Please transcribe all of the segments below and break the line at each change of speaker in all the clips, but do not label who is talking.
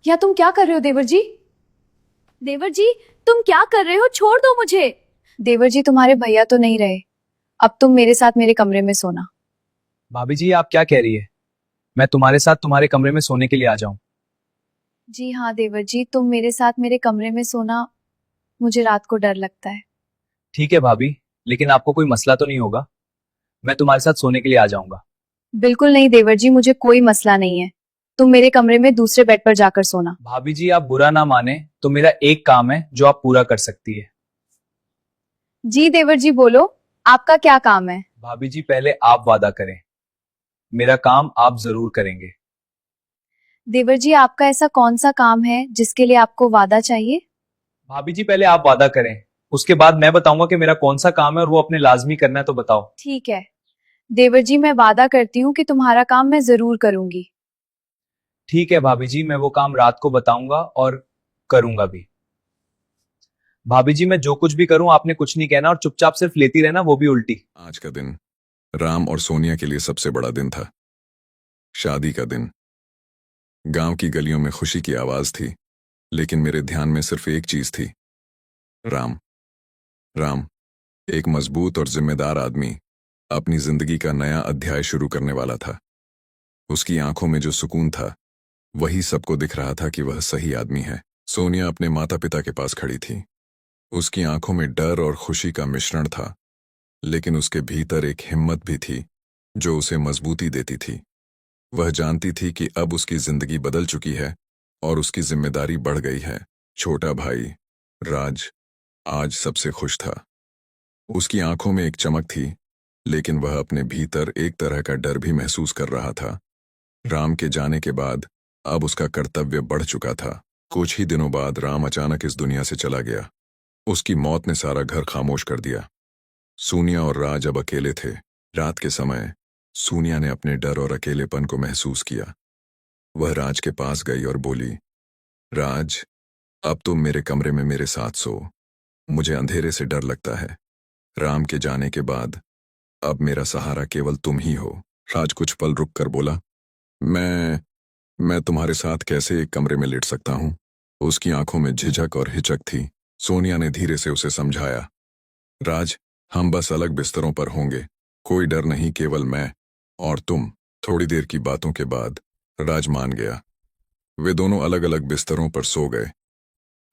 या तुम क्या कर रहे हो देवर जी? देवर जी, तुम क्या कर रहे हो? छोड़ दो मुझे। देवर जी, तुम्हारे भैया तो नहीं रहे। अब तुम मेरे साथ मेरे कमरे में सोना।
भाभी जी आप क्या कह रही है? मैं तुम्हारे साथ तुम्हारे कमरे में सोने के लिए आ जाऊं?
जी हाँ देवर जी, तुम मेरे साथ मेरे कमरे में सोना। मुझे रात को डर लगता है।
ठीक है भाभी, लेकिन आपको कोई मसला तो नहीं होगा? मैं तुम्हारे साथ सोने के लिए आ जाऊंगा।
बिल्कुल नहीं देवर जी, मुझे कोई मसला नहीं है। तुम मेरे कमरे में दूसरे बेड पर जाकर सोना।
भाभी जी आप बुरा ना माने तो मेरा एक काम है जो आप पूरा कर सकती है।
जी देवर जी बोलो, आपका क्या काम है?
भाभी जी पहले आप वादा करें, मेरा काम आप जरूर करेंगे।
देवर जी, आपका ऐसा कौन सा काम है जिसके लिए आपको वादा चाहिए?
भाभी जी पहले आप वादा करें, उसके बाद मैं बताऊंगा कि मेरा कौन सा काम है और वो अपने लाजमी करना है, तो बताओ।
ठीक है देवर जी, मैं वादा करती हूँ कि तुम्हारा काम मैं जरूर करूंगी।
ठीक है भाभी जी, मैं वो काम रात को बताऊंगा और करूंगा भी। भाभी जी मैं जो कुछ भी करूं आपने कुछ नहीं कहना और चुपचाप सिर्फ लेती रहना, वो भी उल्टी।
आज का दिन राम और सोनिया के लिए सबसे बड़ा दिन था। शादी का दिन। गांव की गलियों में खुशी की आवाज थी, लेकिन मेरे ध्यान में सिर्फ एक चीज थी। राम। राम, एक मजबूत और जिम्मेदार आदमी, अपनी जिंदगी का नया अध्याय शुरू करने वाला था। उसकी आंखों में जो सुकून था, वही सबको दिख रहा था कि वह सही आदमी है। सोनिया अपने माता पिता के पास खड़ी थी। उसकी आंखों में डर और खुशी का मिश्रण था, लेकिन उसके भीतर एक हिम्मत भी थी जो उसे मजबूती देती थी। वह जानती थी कि अब उसकी जिंदगी बदल चुकी है और उसकी जिम्मेदारी बढ़ गई है। छोटा भाई राज आज सबसे खुश था। उसकी आंखों में एक चमक थी, लेकिन वह अपने भीतर एक तरह का डर भी महसूस कर रहा था। राम के जाने के बाद अब उसका कर्तव्य बढ़ चुका था। कुछ ही दिनों बाद राम अचानक इस दुनिया से चला गया। उसकी मौत ने सारा घर खामोश कर दिया। सोनिया और राज अब अकेले थे। रात के समय सोनिया ने अपने डर और अकेलेपन को महसूस किया। वह राज के पास गई और बोली, राज, अब तुम मेरे कमरे में मेरे साथ सो। मुझे अंधेरे से डर लगता है। राम के जाने के बाद अब मेरा सहारा केवल तुम ही हो। राज कुछ पल रुक कर बोला, मैं मैं तुम्हारे साथ कैसे एक कमरे में लेट सकता हूं? उसकी आंखों में झिझक और हिचक थी। सोनिया ने धीरे से उसे समझाया, राज, हम बस अलग बिस्तरों पर होंगे। कोई डर नहीं, केवल मैं और तुम। थोड़ी देर की बातों के बाद राज मान गया। वे दोनों अलग अलग बिस्तरों पर सो गए।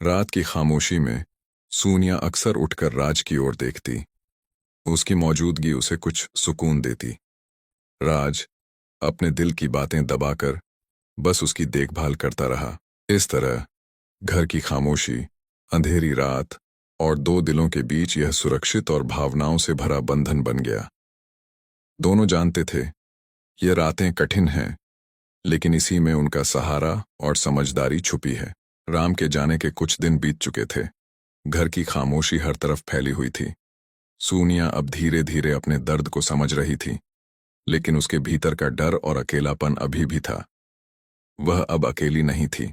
रात की खामोशी में सोनिया अक्सर उठकर राज की ओर देखती। उसकी मौजूदगी उसे कुछ सुकून देती। राज अपने दिल की बातें दबाकर बस उसकी देखभाल करता रहा। इस तरह घर की खामोशी, अंधेरी रात और दो दिलों के बीच यह सुरक्षित और भावनाओं से भरा बंधन बन गया। दोनों जानते थे ये रातें कठिन हैं, लेकिन इसी में उनका सहारा और समझदारी छुपी है। राम के जाने के कुछ दिन बीत चुके थे। घर की खामोशी हर तरफ फैली हुई थी। सोनिया अब धीरे धीरे अपने दर्द को समझ रही थी, लेकिन उसके भीतर का डर और अकेलापन अभी भी था। वह अब अकेली नहीं थी।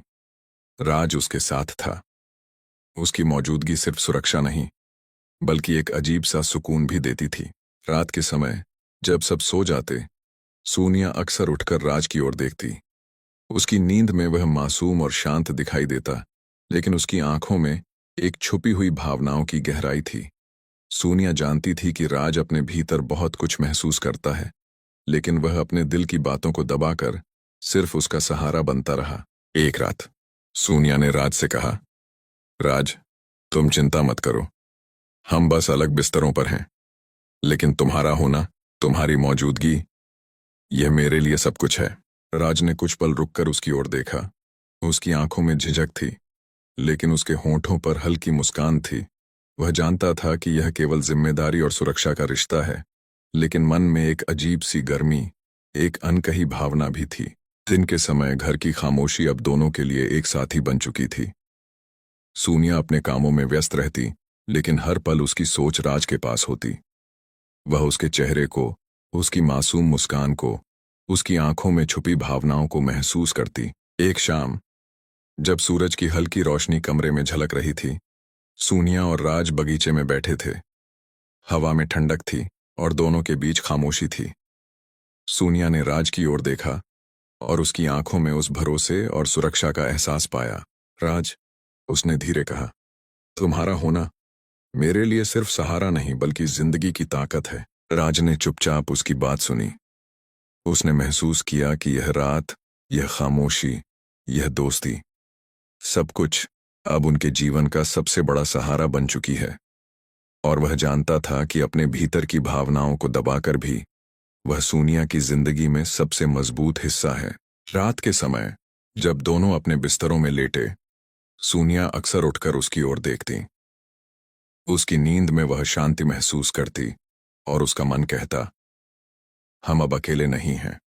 राज उसके साथ था। उसकी मौजूदगी सिर्फ सुरक्षा नहीं, बल्कि एक अजीब सा सुकून भी देती थी। रात के समय जब सब सो जाते, सोनिया अक्सर उठकर राज की ओर देखती। उसकी नींद में वह मासूम और शांत दिखाई देता, लेकिन उसकी आंखों में एक छुपी हुई भावनाओं की गहराई थी। सोनिया जानती थी कि राज अपने भीतर बहुत कुछ महसूस करता है, लेकिन वह अपने दिल की बातों को दबाकर सिर्फ उसका सहारा बनता रहा। एक रात सोनिया ने राज से कहा, राज, तुम चिंता मत करो, हम बस अलग बिस्तरों पर हैं, लेकिन तुम्हारा होना, तुम्हारी मौजूदगी, यह मेरे लिए सब कुछ है। राज ने कुछ पल रुककर उसकी ओर देखा। उसकी आंखों में झिझक थी, लेकिन उसके होंठों पर हल्की मुस्कान थी। वह जानता था कि यह केवल जिम्मेदारी और सुरक्षा का रिश्ता है, लेकिन मन में एक अजीब सी गर्मी, एक अनकही भावना भी थी। दिन के समय घर की खामोशी अब दोनों के लिए एक साथी बन चुकी थी। सोनिया अपने कामों में व्यस्त रहती, लेकिन हर पल उसकी सोच राज के पास होती। वह उसके चेहरे को, उसकी मासूम मुस्कान को, उसकी आंखों में छुपी भावनाओं को महसूस करती। एक शाम जब सूरज की हल्की रोशनी कमरे में झलक रही थी, सोनिया और राज बगीचे में बैठे थे। हवा में ठंडक थी और दोनों के बीच खामोशी थी। सोनिया ने राज की ओर देखा और उसकी आंखों में उस भरोसे और सुरक्षा का एहसास पाया। राज, उसने धीरे कहा, तुम्हारा होना मेरे लिए सिर्फ सहारा नहीं बल्कि जिंदगी की ताकत है। राज ने चुपचाप उसकी बात सुनी। उसने महसूस किया कि यह रात, यह खामोशी, यह दोस्ती, सब कुछ अब उनके जीवन का सबसे बड़ा सहारा बन चुकी है। और वह जानता था कि अपने भीतर की भावनाओं को दबाकर भी वह सोनिया की जिंदगी में सबसे मजबूत हिस्सा है। रात के समय जब दोनों अपने बिस्तरों में लेटे, सोनिया अक्सर उठकर उसकी ओर देखती। उसकी नींद में वह शांति महसूस करती और उसका मन कहता, हम अब अकेले नहीं हैं।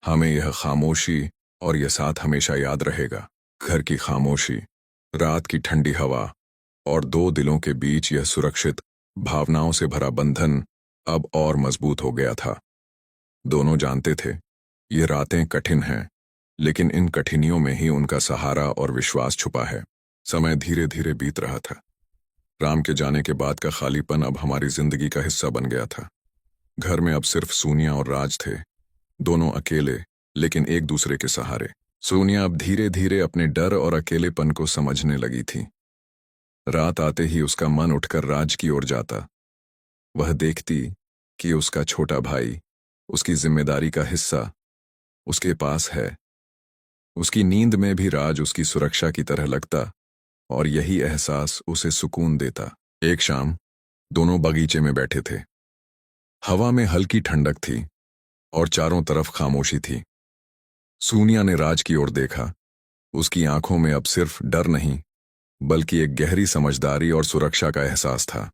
हमें यह खामोशी और यह साथ हमेशा याद रहेगा। घर की खामोशी, रात की ठंडी हवा और दो दिलों के बीच यह सुरक्षित भावनाओं से भरा बंधन अब और मजबूत हो गया था। दोनों जानते थे ये रातें कठिन हैं, लेकिन इन कठिनियों में ही उनका सहारा और विश्वास छुपा है। समय धीरे धीरे बीत रहा था। राम के जाने के बाद का खालीपन अब हमारी जिंदगी का हिस्सा बन गया था। घर में अब सिर्फ सोनिया और राज थे, दोनों अकेले लेकिन एक दूसरे के सहारे। सोनिया अब धीरे धीरे अपने डर और अकेलेपन को समझने लगी थी। रात आते ही उसका मन उठकर राज की ओर जाता। वह देखती कि उसका छोटा भाई, उसकी जिम्मेदारी का हिस्सा, उसके पास है। उसकी नींद में भी राज उसकी सुरक्षा की तरह लगता और यही एहसास उसे सुकून देता। एक शाम दोनों बगीचे में बैठे थे। हवा में हल्की ठंडक थी और चारों तरफ खामोशी थी। सोनिया ने राज की ओर देखा। उसकी आंखों में अब सिर्फ डर नहीं बल्कि एक गहरी समझदारी और सुरक्षा का एहसास था।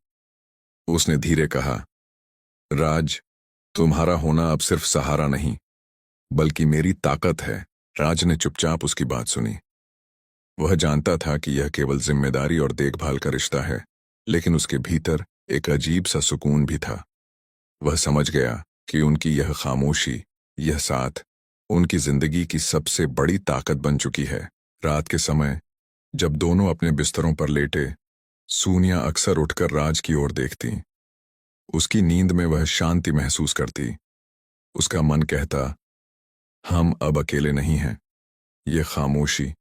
उसने धीरे कहा, राज, तुम्हारा होना अब सिर्फ सहारा नहीं बल्कि मेरी ताकत है। राज ने चुपचाप उसकी बात सुनी। वह जानता था कि यह केवल जिम्मेदारी और देखभाल का रिश्ता है, लेकिन उसके भीतर एक अजीब सा सुकून भी था। वह समझ गया कि उनकी यह खामोशी, यह साथ, उनकी जिंदगी की सबसे बड़ी ताकत बन चुकी है। रात के समय जब दोनों अपने बिस्तरों पर लेटे, सोनिया अक्सर उठकर राज की ओर देखती। उसकी नींद में वह शांति महसूस करती। उसका मन कहता, हम अब अकेले नहीं हैं। यह खामोशी,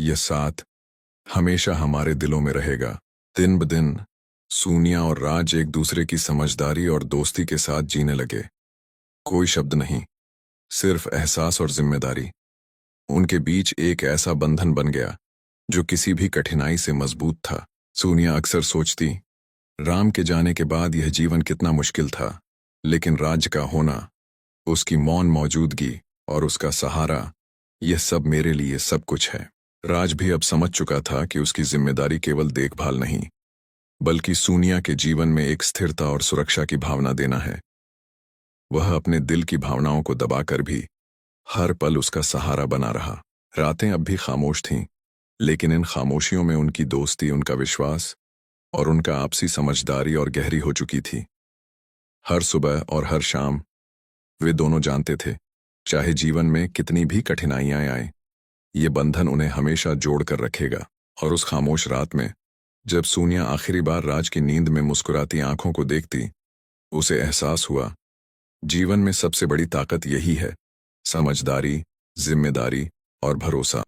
यह साथ हमेशा हमारे दिलों में रहेगा। दिन ब दिन सोनिया और राज एक दूसरे की समझदारी और दोस्ती के साथ जीने लगे। कोई शब्द नहीं, सिर्फ एहसास और जिम्मेदारी। उनके बीच एक ऐसा बंधन बन गया जो किसी भी कठिनाई से मजबूत था। सोनिया अक्सर सोचती, राम के जाने के बाद यह जीवन कितना मुश्किल था, लेकिन राज का होना, उसकी मौन मौजूदगी और उसका सहारा, यह सब मेरे लिए सब कुछ है। राज भी अब समझ चुका था कि उसकी जिम्मेदारी केवल देखभाल नहीं बल्कि सोनिया के जीवन में एक स्थिरता और सुरक्षा की भावना देना है। वह अपने दिल की भावनाओं को दबाकर भी हर पल उसका सहारा बना रहा। रातें अब भी खामोश थीं, लेकिन इन खामोशियों में उनकी दोस्ती, उनका विश्वास और उनका आपसी समझदारी और गहरी हो चुकी थी। हर सुबह और हर शाम वे दोनों जानते थे, चाहे जीवन में कितनी भी कठिनाइयां आएं, ये बंधन उन्हें हमेशा जोड़ कर रखेगा। और उस खामोश रात में जब सोनिया आखिरी बार राज की नींद में मुस्कुराती आंखों को देखती, उसे एहसास हुआ, जीवन में सबसे बड़ी ताकत यही है, समझदारी, जिम्मेदारी और भरोसा।